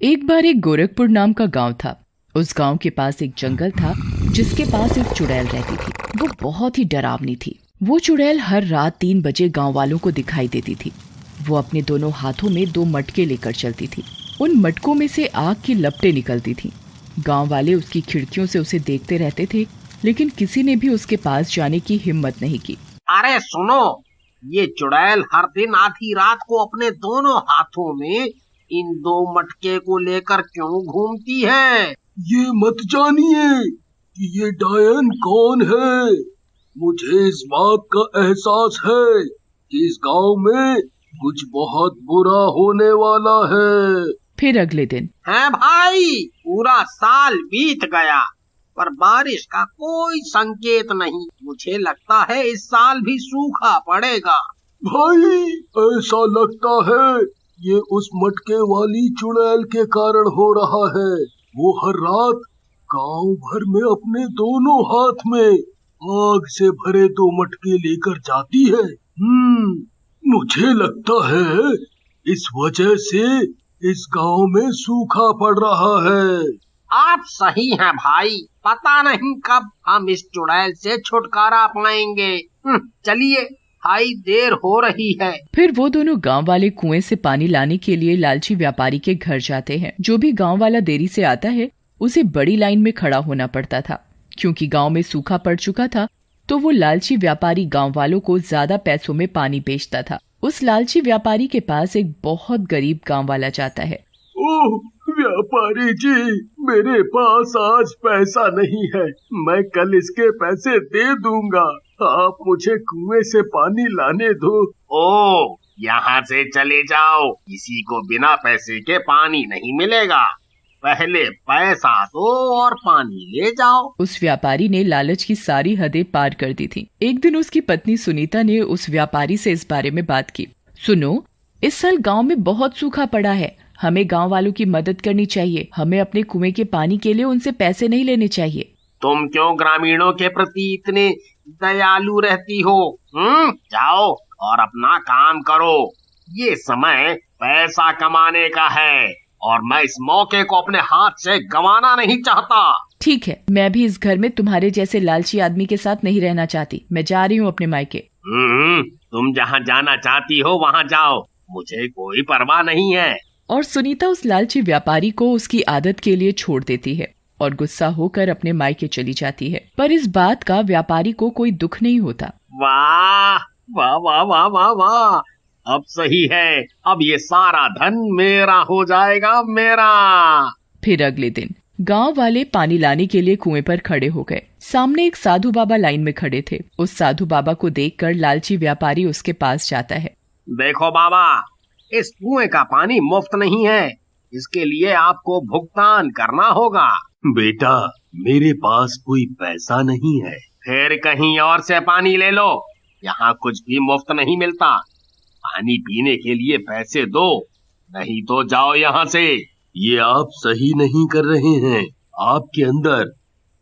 एक बार एक गोरखपुर नाम का गांव था। उस गांव के पास एक जंगल था जिसके पास एक चुड़ैल रहती थी। वो बहुत ही डरावनी थी। वो चुड़ैल हर रात 3 बजे गांव वालों को दिखाई देती थी। वो अपने दोनों हाथों में 2 मटके लेकर चलती थी। उन मटकों में से आग की लपटें निकलती थी। गांव वाले उसकी खिड़कियों से उसे देखते रहते थे, लेकिन किसी ने भी उसके पास जाने की हिम्मत नहीं की। अरे सुनो, ये चुड़ैल हर दिन आधी रात को अपने दोनों हाथों में इन 2 मटके को लेकर क्यों घूमती है? ये मत जानिए कि ये डायन कौन है। मुझे इस बात का एहसास है कि इस गांव में कुछ बहुत बुरा होने वाला है। फिर अगले दिन है भाई, पूरा साल बीत गया पर बारिश का कोई संकेत नहीं। मुझे लगता है इस साल भी सूखा पड़ेगा। भाई, ऐसा लगता है ये उस मटके वाली चुड़ैल के कारण हो रहा है। वो हर रात गांव भर में अपने दोनों हाथ में आग से भरे 2 मटके लेकर जाती है। मुझे लगता है इस वजह से इस गांव में सूखा पड़ रहा है। आप सही हैं भाई, पता नहीं कब हम इस चुड़ैल से छुटकारा पाएंगे। चलिए भाई, देर हो रही है। फिर वो दोनों गांव वाले कुएं से पानी लाने के लिए लालची व्यापारी के घर जाते हैं। जो भी गांव वाला देरी से आता है उसे बड़ी लाइन में खड़ा होना पड़ता था। क्योंकि गांव में सूखा पड़ चुका था तो वो लालची व्यापारी गांव वालों को ज्यादा पैसों में पानी बेचता था। उस लालची व्यापारी के पास एक बहुत गरीब गांव वाला जाता है। ओह व्यापारी जी, मेरे पास आज पैसा नहीं है। मैं कल इसके पैसे दे दूंगा। आप मुझे कुएं से पानी लाने दो। ओह, यहाँ से चले जाओ, किसी को बिना पैसे के पानी नहीं मिलेगा। पहले पैसा दो और पानी ले जाओ। उस व्यापारी ने लालच की सारी हदें पार कर दी थी। एक दिन उसकी पत्नी सुनीता ने उस व्यापारी से इस बारे में बात की। सुनो, इस साल गांव में बहुत सूखा पड़ा है। हमें गांव वालों की मदद करनी चाहिए। हमें अपने कुएं के पानी के लिए उनसे पैसे नहीं लेने चाहिए। तुम क्यों ग्रामीणों के प्रति इतने दयालु रहती हो? जाओ और अपना काम करो। ये समय पैसा कमाने का है और मैं इस मौके को अपने हाथ से गंवाना नहीं चाहता। ठीक है, मैं भी इस घर में तुम्हारे जैसे लालची आदमी के साथ नहीं रहना चाहती। मैं जा रही हूँ अपने मायके। तुम जहाँ जाना चाहती हो वहाँ जाओ, मुझे कोई परवाह नहीं है। और सुनीता उस लालची व्यापारी को उसकी आदत के लिए छोड़ देती है और गुस्सा होकर अपने मायके चली जाती है। पर इस बात का व्यापारी को कोई दुख नहीं होता। वाह वाह वाह वाह वाह वाह, अब सही है। अब ये सारा धन मेरा हो जाएगा, मेरा। फिर अगले दिन गांव वाले पानी लाने के लिए कुएं पर खड़े हो गए। सामने एक साधु बाबा लाइन में खड़े थे। उस साधु बाबा को देखकर लालची व्यापारी उसके पास जाता है। देखो बाबा, इस कुएं का पानी मुफ्त नहीं है, इसके लिए आपको भुगतान करना होगा। बेटा, मेरे पास कोई पैसा नहीं है। फिर कहीं और से पानी ले लो, यहाँ कुछ भी मुफ्त नहीं मिलता। पानी पीने के लिए पैसे दो, नहीं तो जाओ यहाँ से। ये आप सही नहीं कर रहे हैं। आपके अंदर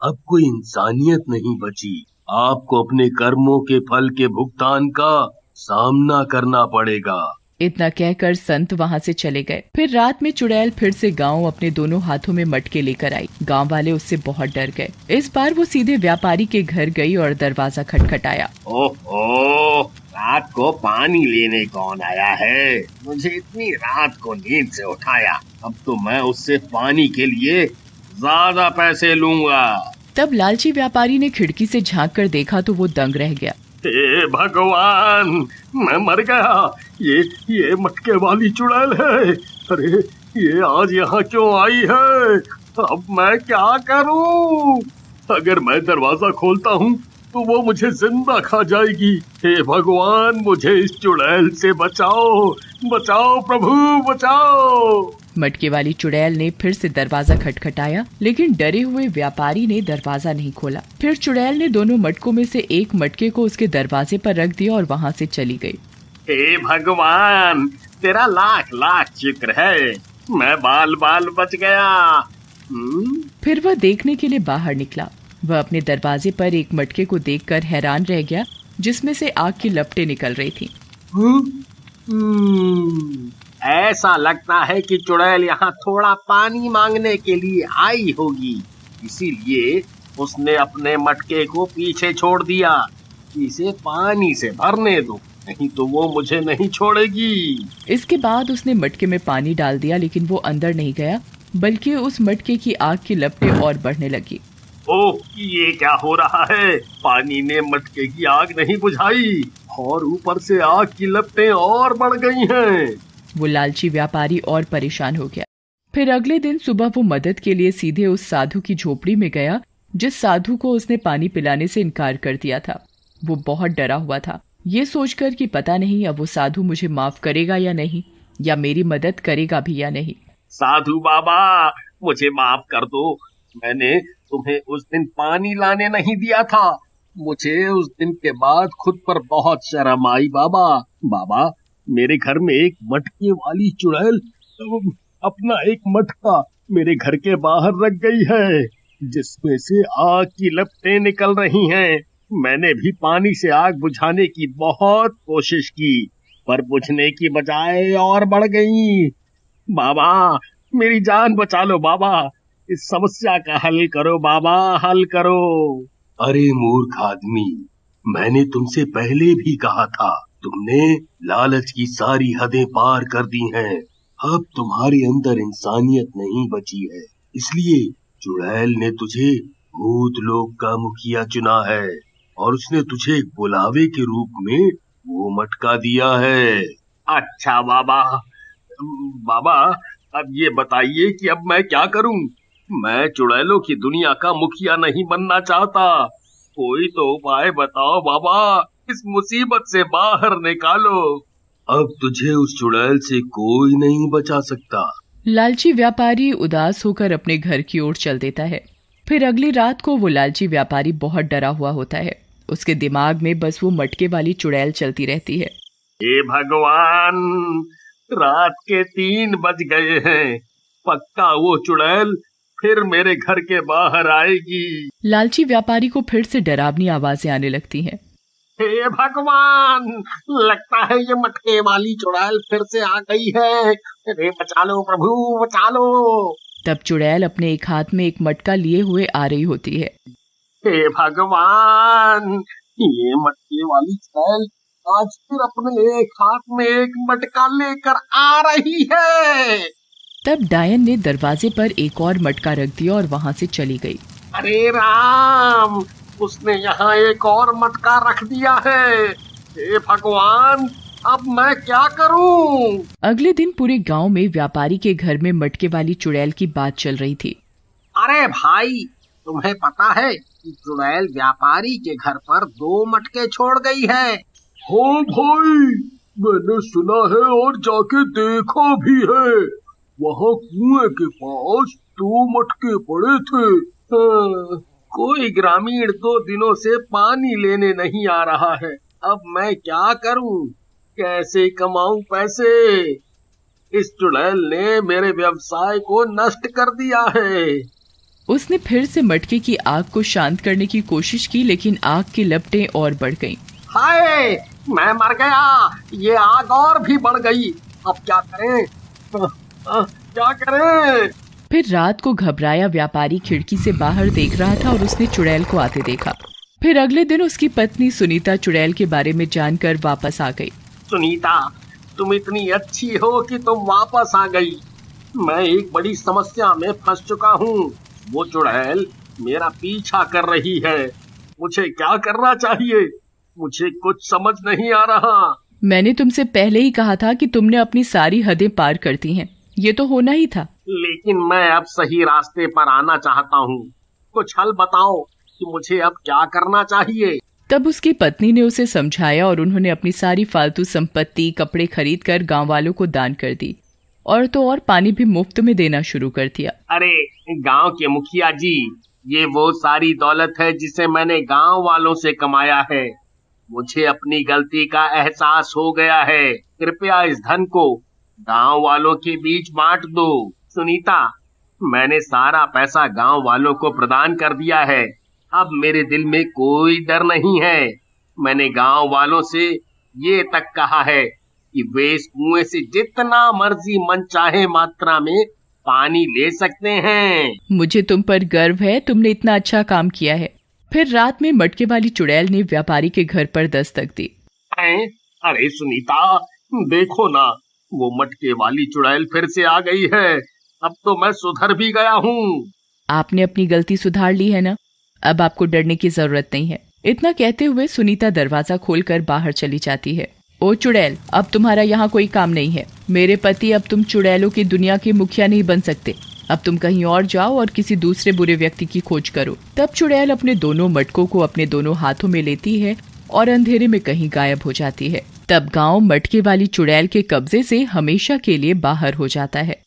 अब कोई इंसानियत नहीं बची। आपको अपने कर्मों के फल के भुगतान का सामना करना पड़ेगा। इतना कहकर संत वहाँ से चले गए। फिर रात में चुड़ैल फिर से गांव अपने दोनों हाथों में मटके लेकर आई। गांव वाले उससे बहुत डर गए। इस बार वो सीधे व्यापारी के घर गई और दरवाजा खटखटाया। ओहो, रात को पानी लेने कौन आया है? मुझे इतनी रात को नींद से उठाया। अब तो मैं उससे पानी के लिए ज्यादा पैसे लूंगा। तब लालची व्यापारी ने खिड़की से झांक कर देखा तो वो दंग रह गया। हे भगवान, मैं मर गया। ये मटके वाली चुड़ैल है। अरे, ये आज यहाँ क्यों आई है? अब मैं क्या करूं? अगर मैं दरवाजा खोलता हूँ तो वो मुझे जिंदा खा जाएगी। हे भगवान, मुझे इस चुड़ैल से बचाओ, बचाओ प्रभु, बचाओ। मटके वाली चुड़ैल ने फिर से दरवाजा खटखटाया, लेकिन डरे हुए व्यापारी ने दरवाजा नहीं खोला। फिर चुड़ैल ने दोनों मटकों में से एक मटके को उसके दरवाजे पर रख दिया और वहाँ से चली गई। हे भगवान, तेरा लाख लाख शुक्र है, मैं बाल बाल बच गया। फिर वह देखने के लिए बाहर निकला। वह अपने दरवाजे पर एक मटके को देखकर हैरान रह गया, जिसमें से आग की लपटें निकल रही थीं। ऐसा लगता है कि चुड़ैल यहाँ थोड़ा पानी मांगने के लिए आई होगी, इसीलिए उसने अपने मटके को पीछे छोड़ दिया। इसे पानी से भरने दो, नहीं तो वो मुझे नहीं छोड़ेगी। इसके बाद उसने मटके में पानी डाल दिया, लेकिन वो अंदर नहीं गया, बल्कि उस मटके की आग की लपटें और बढ़ने लगी। ओह, ये क्या हो रहा है? पानी ने मटके की आग नहीं बुझाई और ऊपर से आग की लपटें और बढ़ गई हैं। वो लालची व्यापारी और परेशान हो गया। फिर अगले दिन सुबह वो मदद के लिए सीधे उस साधु की झोपड़ी में गया, जिस साधु को उसने पानी पिलाने से इनकार कर दिया था। वो बहुत डरा हुआ था, ये सोचकर कि पता नहीं अब वो साधु मुझे माफ करेगा या नहीं, या मेरी मदद करेगा भी या नहीं। साधु बाबा, मुझे माफ कर दो। मैंने तुम्हें उस दिन पानी लाने नहीं दिया था। मुझे उस दिन के बाद खुद पर बहुत शर्म आई बाबा। बाबा, मेरे घर में एक मटके वाली चुड़ैल अपना एक मटका मेरे घर के बाहर रख गई है, जिसमें से आग की लपटें निकल रही हैं। मैंने भी पानी से आग बुझाने की बहुत कोशिश की, पर बुझने की बजाय और बढ़ गई। बाबा, मेरी जान बचा लो बाबा। इस समस्या का हल करो बाबा, हल करो। अरे मूर्ख आदमी, मैंने तुमसे पहले भी कहा था, तुमने लालच की सारी हदें पार कर दी हैं। अब तुम्हारे अंदर इंसानियत नहीं बची है, इसलिए चुड़ैल ने तुझे भूत लोक का मुखिया चुना है और उसने तुझे एक बुलावे के रूप में वो मटका दिया है। अच्छा बाबा। बाबा, अब ये बताइए कि अब मैं क्या करूं? मैं चुड़ैलों की दुनिया का मुखिया नहीं बनना चाहता। कोई तो उपाय बताओ बाबा, इस मुसीबत से बाहर निकालो। अब तुझे उस चुड़ैल से कोई नहीं बचा सकता। लालची व्यापारी उदास होकर अपने घर की ओर चल देता है। फिर अगली रात को वो लालची व्यापारी बहुत डरा हुआ होता है। उसके दिमाग में बस वो मटके वाली चुड़ैल चलती रहती है। हे भगवान, रात के 3 बज गए हैं। पक्का वो चुड़ैल फिर मेरे घर के बाहर आएगी। लालची व्यापारी को फिर से डरावनी आवाजें आने लगती हैं। हे भगवान, लगता है ये मटके वाली चुड़ैल फिर से आ गई है। अरे बचा लो प्रभु, बचा लो। तब चुड़ैल अपने एक हाथ में एक मटका लिए हुए आ रही होती है। हे भगवान, ये मटके वाली चुड़ैल आज फिर अपने एक हाथ में एक मटका लेकर आ रही है। तब डायन ने दरवाजे पर एक और मटका रख दिया और वहां से चली गई। अरे राम, उसने यहाँ एक और मटका रख दिया है। हे भगवान, अब मैं क्या करूं? अगले दिन पूरे गांव में व्यापारी के घर में मटके वाली चुड़ैल की बात चल रही थी। अरे भाई, तुम्हें पता है कि चुड़ैल व्यापारी के घर पर 2 मटके छोड़ गई है। हाँ भाई, मैंने सुना है और जाके देखा भी है। वहाँ कुएं के पास 2 मटके पड़े थे। कोई ग्रामीण 2 दिनों से पानी लेने नहीं आ रहा है। अब मैं क्या करूं? कैसे कमाऊं पैसे? इस चुड़ैल ने मेरे व्यवसाय को नष्ट कर दिया है। उसने फिर से मटके की आग को शांत करने की कोशिश की, लेकिन आग की लपटें और बढ़ गईं। हाय, मैं मर गया। ये आग और भी बढ़ गई। अब क्या करें? क्या करें? फिर रात को घबराया व्यापारी खिड़की से बाहर देख रहा था और उसने चुड़ैल को आते देखा। फिर अगले दिन उसकी पत्नी सुनीता चुड़ैल के बारे में जानकर वापस आ गई। सुनीता, तुम इतनी अच्छी हो कि तुम वापस आ गई। मैं एक बड़ी समस्या में फंस चुका हूँ। वो चुड़ैल मेरा पीछा कर रही है। मुझे क्या करना चाहिए? मुझे कुछ समझ नहीं आ रहा। मैंने तुमसे पहले ही कहा था कि तुमने अपनी सारी हदें पार कर दी हैं। ये तो होना ही था। लेकिन मैं अब सही रास्ते पर आना चाहता हूँ। कुछ हल बताओ कि मुझे अब क्या करना चाहिए। तब उसकी पत्नी ने उसे समझाया और उन्होंने अपनी सारी फालतू संपत्ति, कपड़े खरीद कर गाँव वालों को दान कर दी और तो और पानी भी मुफ्त में देना शुरू कर दिया। अरे गांव के मुखिया जी, ये वो सारी दौलत है जिसे मैंने गांव वालों से कमाया है। मुझे अपनी गलती का एहसास हो गया है। कृपया इस धन को गांव वालों के बीच बांट दो। सुनीता, मैंने सारा पैसा गांव वालों को प्रदान कर दिया है। अब मेरे दिल में कोई डर नहीं है। मैंने गांव वालों से ये तक कहा है कि वे इस कुएं से जितना मर्जी मन चाहे मात्रा में पानी ले सकते हैं। मुझे तुम पर गर्व है, तुमने इतना अच्छा काम किया है। फिर रात में मटके वाली चुड़ैल ने व्यापारी के घर पर दस्तक दी। अरे सुनीता, देखो ना, वो मटके वाली चुड़ैल फिर से आ गई है। अब तो मैं सुधर भी गया हूँ। आपने अपनी गलती सुधार ली है ना, अब आपको डरने की जरूरत नहीं है। इतना कहते हुए सुनीता दरवाजा खोलकर बाहर चली जाती है। ओ चुड़ैल, अब तुम्हारा यहाँ कोई काम नहीं है। मेरे पति, अब तुम चुड़ैलों की दुनिया के मुखिया नहीं बन सकते। अब तुम कहीं और जाओ और किसी दूसरे बुरे व्यक्ति की खोज करो। तब चुड़ैल अपने दोनों मटकों को अपने दोनों हाथों में लेती है और अंधेरे में कहीं गायब हो जाती है। तब गांव मटके वाली चुड़ैल के कब्जे से हमेशा के लिए बाहर हो जाता है।